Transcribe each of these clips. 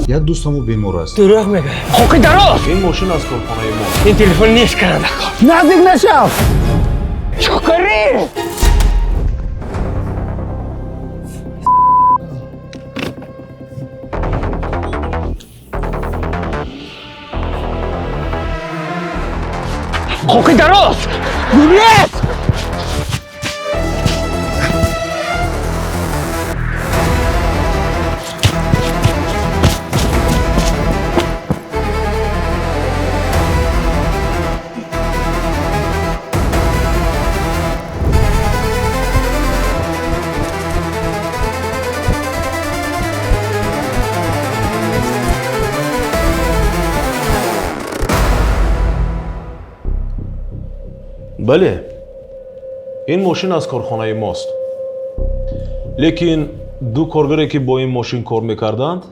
یک دوستمو بیمار است. دروغ میگه. خوکی درست. این ماشین از کارخانه ما. این تلفن نیست کننده کار. نزدیک نشو. چکری. خوکی درست. نیست. بله این ماشین از کارخانه ماست لیکن دو کارگری که با این ماشین کار میکردند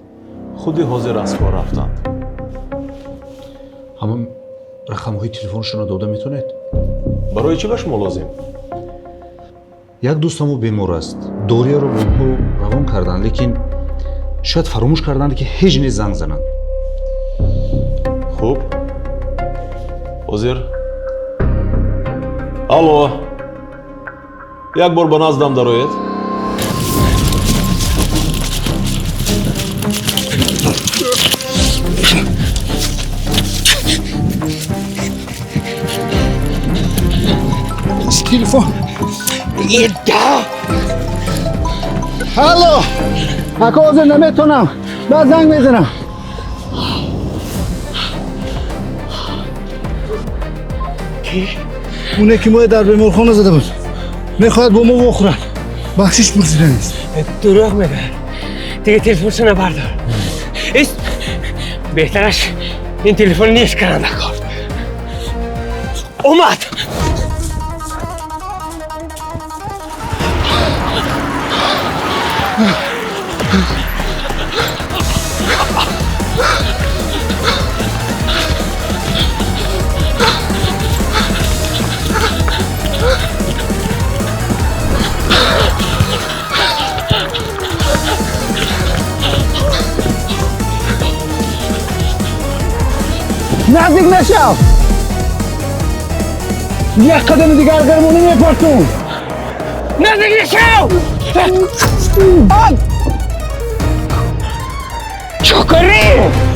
خودی حاضر از کار رفتند. همه رقم‌های تلفنشون رو داده میتونید؟ برای چی به شما لازم؟ یک دوستمو بیمار است. دوریه رو به اونها روان کردن لیکن شاید فراموش کردند که هیچ نیز زنگ زنند. خوب حاضر؟ الو یک بار به نزدم دارید؟ تلفن هلو اکا نمیتونم بعد زنگ میزنم. اونه که ما در بیمارخانه زده بود میخواید با ما بخورن بخشش پرسیده نیست. دروغ میگه. دیگه تلفنشو بردار. بهترش این تلفن نیست کننده کار. اومد. نزدیک نشو. یک قدم دیگر گرمونی میپرسون. نزدیک نشو. چکری.